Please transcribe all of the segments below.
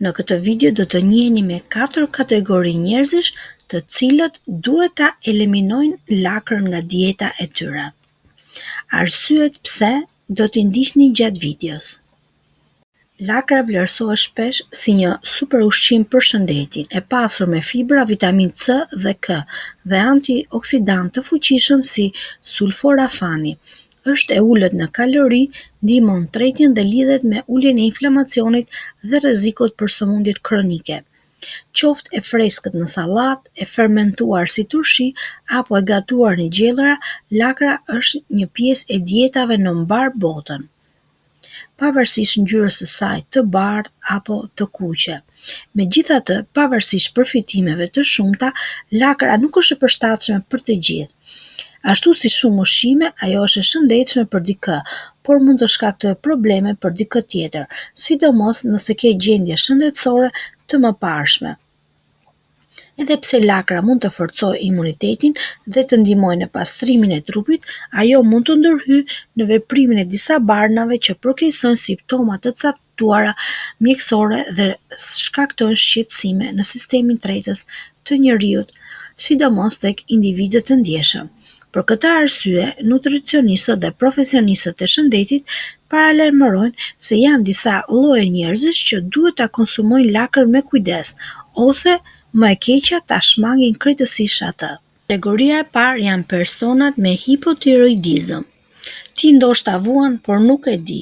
Në këtë video do të njiheni me 4 kategori njerëzish të cilët duhet ta eliminojnë lakrën nga dieta e tyre. Arsyet pse do t'i ndiqni gjatë videos. Lakra vlerësohet shpesh si një super ushqim për shëndetin, e pasur me fibra, vitamin C dhe K dhe antioksidant të fuqishëm si sulforafani. Është e ulët në kalori, ndihmon tretjen dhe lidhet me uljen e inflamacionit dhe rrezikut për sëmundjet kronike. Qoftë e freskët në sallatë, e fermentuar si turshi apo e gatuar në gjellëra, lakra është një pjesë e dietave në mbar botën. Pavarësisht ngjyrës së saj të bardhë apo të kuqe. Megjithatë, pavarësisht përfitimeve të shumta, lakra nuk është e përshtatshme për të gjithë. Ashtu si shumë ushqime, ajo është e shëndetshme për dikë, por mund të shkaktojë probleme për dikë tjetër, sidomos nëse ke gjendje shëndetësore të mëparshme. Edhe pse lakra mund të forcojë imunitetin dhe të ndihmojë në pastrimin e trupit, ajo mund të ndërhyjë në veprimin e disa barnave që përkeqësojnë simptoma të caktuara mjekësore dhe shkaktojnë shqetësime në sistemin tretës të njeriut, sidomos tek individët të ndjeshëm. Për këtë arsye, nutricionistët dhe profesionistët e shëndetit paralajmërojnë se janë disa lloje njerëzish që duhet ta konsumojnë lakrën me kujdes, ose më e keqja ta shmangin krejtësisht atë. Kategoria e parë janë personat me hipotiroidizëm. Ti ndoshta vuan, por nuk e di,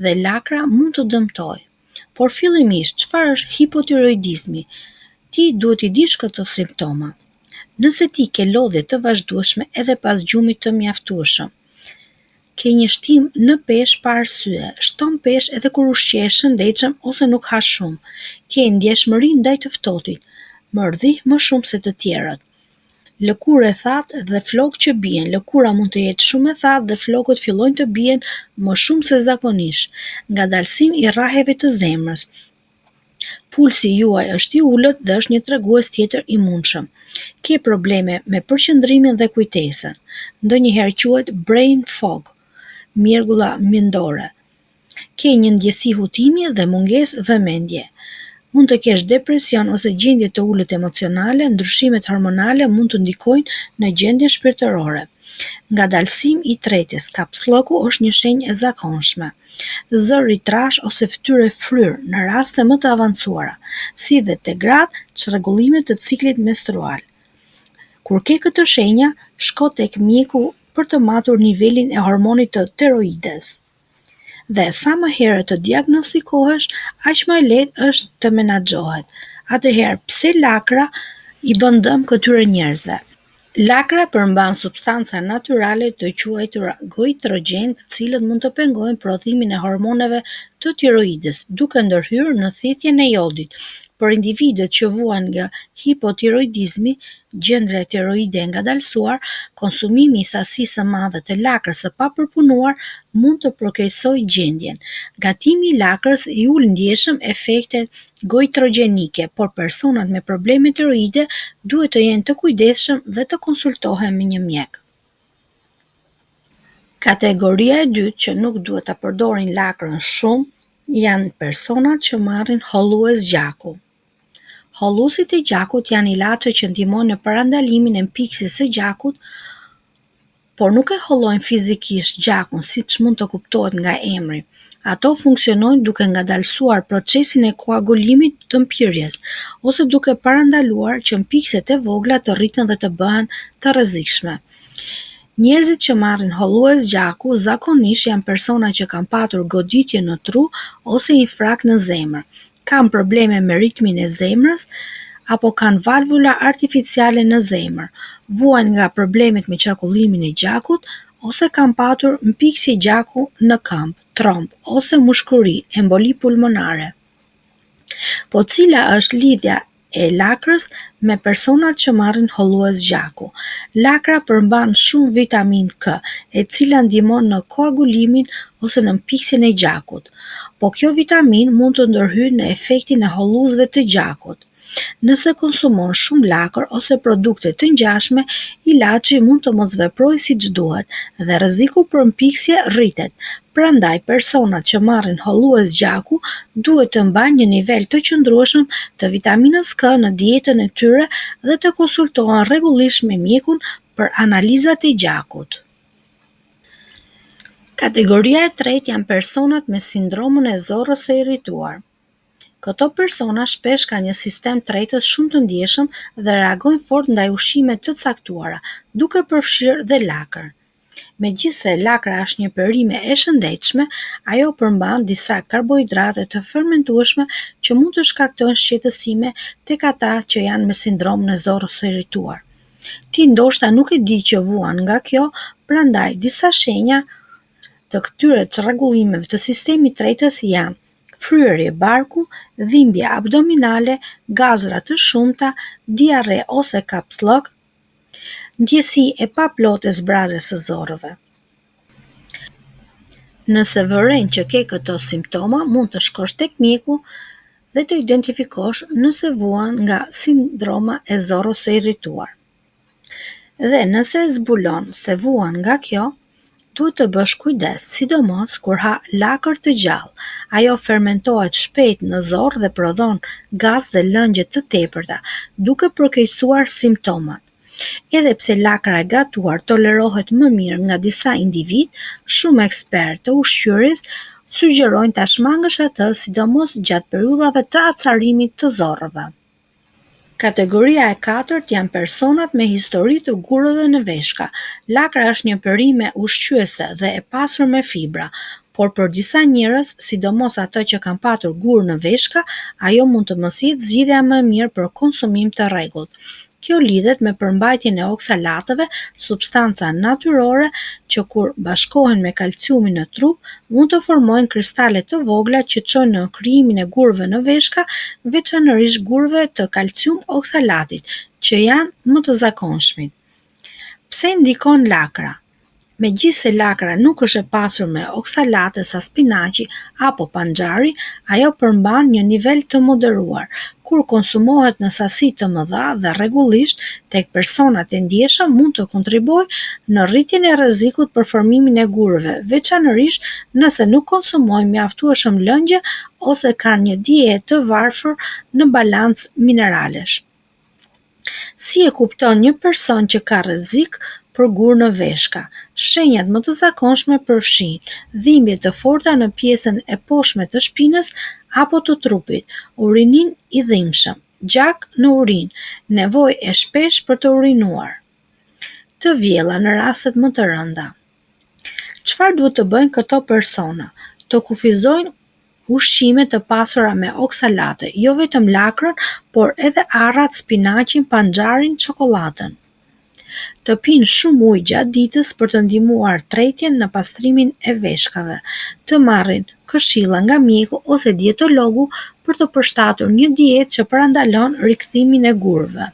dhe lakra mund të dëmtojë. Por fillimisht, çfarë është hipotiroidizmi? Ti duhet i dish këto simptoma. Nëse ti ke lodhje të vazhdueshme edhe pas gjumit të mjaftueshëm, ke një shtim në peshë pa arsye, shton peshë edhe kur ushqehesh shëndetshëm ose nuk ha shumë, ke ndjeshmëri ndaj të ftohtit, mërdhi më shumë se të tjerët. Lëkurë e thatë dhe flokë që bien. Lëkura mund të jetë shumë e thatë dhe flokët fillojnë të bien më shumë se zakonisht. Ngadalësim i rrahjeve të zemrës. Pulsi juaj është i ulët dhe është një tregues tjetër i mundshëm. Ke probleme me përqendrimin dhe kujtesën. Ndonjëherë quhet brain fog, mjergulla mendore. Ke një ndjesi hutimi dhe mungesë vëmendje. Mund të kesh depresion ose gjendje të ulët emocionale, ndryshimet hormonale mund të ndikojnë në gjendjen shpirtërore. Ngadalësim i tretjes, kapslloku është një shenjë e zakonshme. Zëri trash ose fytyrë fryrë në raste më të avancuara, si dhe te gratë, çrregullime të ciklit menstrual. Kur ke këtë shenja, shko tek mjeku për të matur nivelin e hormonit të tiroides. Dhe sa më herët të diagnostikohesh, aq më lehtë është të menaxhohet. Atëherë, pse lakra i bën dëm këtyre njerëzve? Lakra përmban substanca natyrale të quajtura goitrogen, të cilët mund të pengojnë prodhimin e hormoneve të tiroides, duke ndërhyrë në thithjen e jodit. Për individët që vuan nga hipotiroidizmi, gjendra e tiroide e ngadalësuar, konsumimi i sasisë së madhe të lakrës së papërpunuar mund të përkeqësojë gjendjen. Gatimi i lakrës i ul ndjeshëm efektet goitrogenike, por personat me probleme tiroide duhet të jenë të kujdesshëm dhe të konsultohen me një mjek. Kategoria e dytë që nuk duhet ta përdorin lakrën shumë janë personat që marrin hollues gjaku. Holluesit e gjakut janë ilaçe që ndihmojnë në parandalimin e mpiksjes së gjakut, por nuk e hollojnë fizikisht gjakun siç mund të kuptohet nga emri. Ato funksionojnë duke ngadalësuar procesin e koagulimit të mpyrjes, ose duke parandaluar që mpikset e vogla të rriten dhe të bëhen të rrezikshme. Njerëzit që marrin hollues gjaku zakonisht janë persona që kanë patur goditje në tru ose infrakt në zemër, kanë probleme me ritmin e zemrës apo kanë valvula artificiale në zemër, vuajnë nga problemet me qarkullimin e gjakut ose kanë patur mpiksje gjaku në këmbë, tromb ose mushkëri, emboli pulmonare. Po cila është lidhja e lakrës me personat që marrin hollues gjaku? Lakra përmban shumë vitamin K, e cila ndihmon në koagulimin ose në mpiksjen e gjakut. Po kjo vitamin mund të ndërhyjë në efektin e holluesve të gjakut. Nëse konsumon shumë lakër ose produkte të ngjashme, ilaçi mund të mos veprojë siç duhet dhe rreziku për mpiksje rritet. Prandaj, personat që marrin hollues gjaku duhet të mbajnë një nivel të qëndrueshëm të vitaminës K në dietën e tyre dhe të konsultohen rregullisht me mjekun për analizat e gjakut. Kategoria e tretë janë personat me sindromën e zorrës së irrituar. Këto persona shpesh kanë një sistem tretës shumë të ndjeshëm dhe reagojnë fort ndaj ushqimeve të caktuara, duke përfshirë dhe lakrën. Megjithse lakra është një perime e shëndetshme, ajo përmban disa karbohidrate të fermentueshme që mund të shkaktojnë shqetësime tek ata që janë me sindromën e zorrës së irrituar. Ti ndoshta nuk e di që vuan nga kjo, prandaj disa shenja të këtyre çrregullimeve të sistemit tretës janë fryrje barku, dhimbje abdominale, gazra të shumta, diarre ose kapsllok, ndjesi e paplotë e zbrazjes së zorrëve. Nëse vëren që ke këto simptoma, mund të shkosh tek mjeku dhe të identifikosh nëse vuan nga sindroma e zorrës së irrituar. Dhe nëse e zbulon se vuan nga kjo, duhet të bësh kujdes, sidomos kur ha lakër të gjallë. Ajo fermentohet shpejt në zorr dhe prodhon gaz dhe lëngje të tepërta, duke përkeqësuar simptomat. Edhe pse lakra e gatuar tolerohet më mirë nga disa individ, shumë ekspertë të ushqyerjes sugjerojnë ta shmangësh atë, sidomos gjatë periudhave të acarimit të zorrëve. Kategoria e katërt janë personat me histori të gurëve në veshka. Lakra është një perime ushqyese dhe e pasur me fibra, por për disa njerëz, sidomos ata që kanë patur gurë në veshka, ajo mund të mos jetë zgjidhja më e mirë për konsumim të rregullt. Kjo lidhet me përmbajtjen e oksalatëve, substanca natyrore që kur bashkohen me kalciumin në trup, mund të formojnë kristale të vogla që çojnë në krijimin e gurëve në veshka, veçanërisht gurëve të kalcium oksalatit, që janë më të zakonshmit. Pse ndikon lakra? Megjithse lakra nuk është e pasur me oksalate sa spinaqi apo panxari, ajo përmban një nivel të moderuar. Kur konsumohet në sasi të mëdha dhe rregullisht tek personat e ndjeshëm, mund të kontribuojë në rritjen e rrezikut për formimin e gurëve, veçanërisht nëse nuk konsumojnë mjaftueshëm lëngje ose kanë një dietë të varfër në balancë mineralesh. Si e kupton një person që ka rrezik për gurë në veshka? Shenjat më të zakonshme përfshijnë dhimbje të forta në pjesën e poshtme të shpinës apo të trupit, urinim i dhimbshëm, gjak në urinë, nevojë e shpesh për të urinuar, të vjella në rastet më të rënda. Çfarë duhet të bëjnë këto persona? Të kufizojnë ushqime të pasura me oksalate, jo vetëm lakrën, por edhe arrat, spinaqin, panxarin, çokoladën. Të pinë shumë ujë gjatë ditës për të ndihmuar tretjen në pastrimin e veshkave. Të marrin këshilla nga mjeku ose dietologu për të përshtatur një dietë që parandalon rikthimin e gurëve.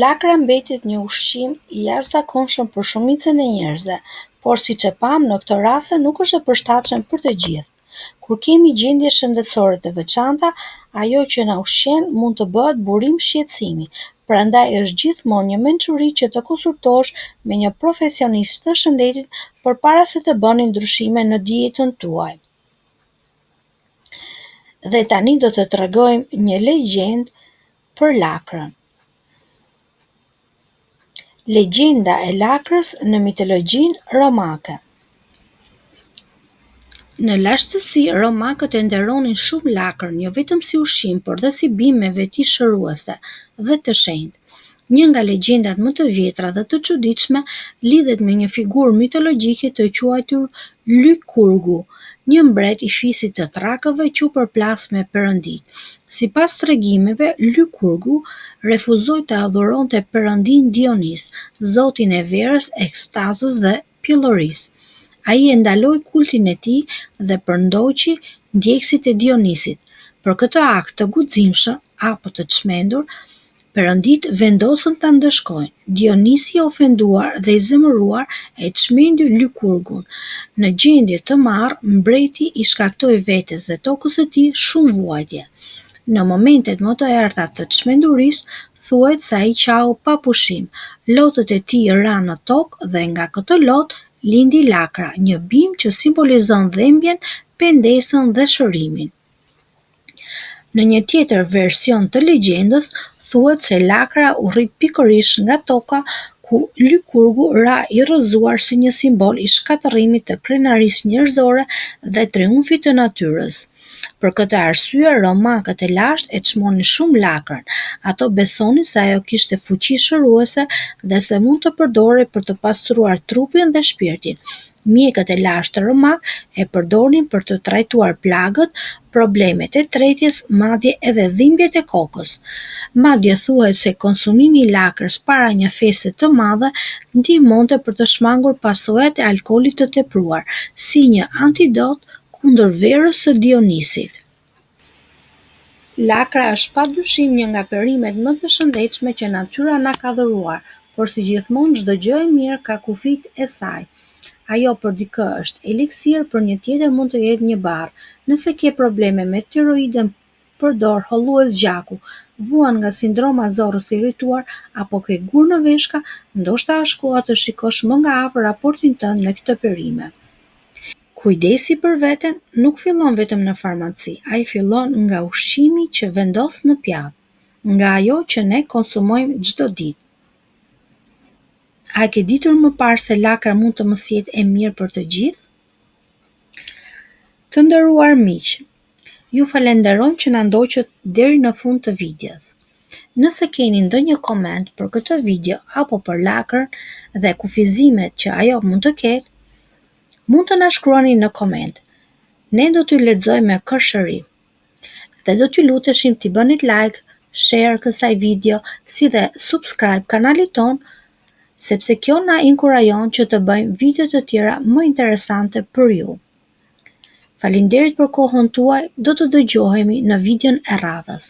Lakra mbetet një ushqim i jashtëzakonshëm për shumicën e njerëzve, por siç e pam në këtë rast nuk është e përshtatshëm për të gjithë. Kur kemi gjendje shëndetësore të veçanta, ajo që na ushqen mund të bëhet burim shqetësimi. Prandaj është gjithmonë një mençuri që të konsultosh me një profesionist të shëndetit përpara se të bëni ndryshime në dietën tuaj. Dhe tani do të tregojmë një legjendë për lakrën. Legjenda e lakrës në mitologjinë romake. Në lashtësi, romakët e nderonin shumë lakrën, jo vetëm si ushqim, por dhe si bimë me veti shëruese dhe të shenjtë. Një nga legjendat më të vjetra dhe të çuditshme lidhet me një figurë mitologjike të quajtur Lykurgu, një mbret i fisit të Trakëve që u përplas me Perëndin. Sipas tregimeve, Lykurgu refuzoi të adhuronte Perëndin Dionis, zotin e verës, ekstazës dhe pjellorisë. Ai e ndaloi kultin e tij dhe përndoqi ndjekësit e Dionisit. Për këtë akt të guximshëm apo të çmendur, perëndit vendosën ta ndëshkojnë. Dionisi i ofenduar dhe i zemëruar e çmendi Lykurgun. Në gjendje të marrë, mbreti i shkaktoi vetes dhe tokës së tij shumë vuajtje. Në momentet më të errta të çmendurisë, thuhet se ai qau pa pushim. Lotët e tij ranë në tokë dhe nga këtë lotë lindi lakra, një bimë që simbolizon dhimbjen, pendesën dhe shërimin. Në një tjetër version të legjendës, thuhet se lakra u rrit pikërisht nga toka ku Lykurgu ra i rrëzuar si një simbol i shkatërrimit të krenarisë njerëzore dhe triumfit të natyrës. Për këtë arsye, romakët e lashtë e çmonin shumë lakrën. Ato besonin se ajo kishte fuqi shëruese dhe se mund të përdorej për të pastruar trupin dhe shpirtin. Mjekët e lashtë romak e përdornin për të trajtuar plagët, problemet e tretjes, madje edhe dhimbjet e kokës. Madje thuhet se konsumimi i lakrës para një feste të madhe ndihmonte për të shmangur pasojat e alkoolit të tepruar, si një antidot kundër verës së Dionisit. Lakra është padyshim një nga perimet më të shëndetshme që natyra na ka dhuruar, por si gjithmonë çdo gjë e mirë ka kufijt e saj. Ajo për dikë është eliksir, për një tjetër mund të jetë një barr. Nëse ke probleme me tiroidën, përdor hollues gjaku, vuan nga sindroma zorrës së irrituar apo ke gur në veshka, ndoshta është koha të shikosh më nga afër raportin tënd me këtë perime. Kujdesi për veten nuk fillon vetëm në farmaci, ai fillon nga ushqimi që vendos në pjatë, nga ajo që ne konsumojmë çdo ditë. A ke ditur më parë se lakra mund të mos jetë e mirë për të gjithë? Të nderuar miq, ju falenderojmë që na ndoqët deri në fund të videos. Nëse keni ndonjë koment për këtë video apo për lakrën dhe kufizimet që ajo mund të ketë, mund të na shkruani në koment. Ne do t'ju lexojmë me kërshëri. Dhe do t'ju luteshim t'i bënit like, share kësaj video, si dhe subscribe kanalit ton, sepse kjo na inkurajon që të bëjmë video të tjera më interesante për ju. Faleminderit për kohën tuaj, do të dëgjohemi në videon e radhës.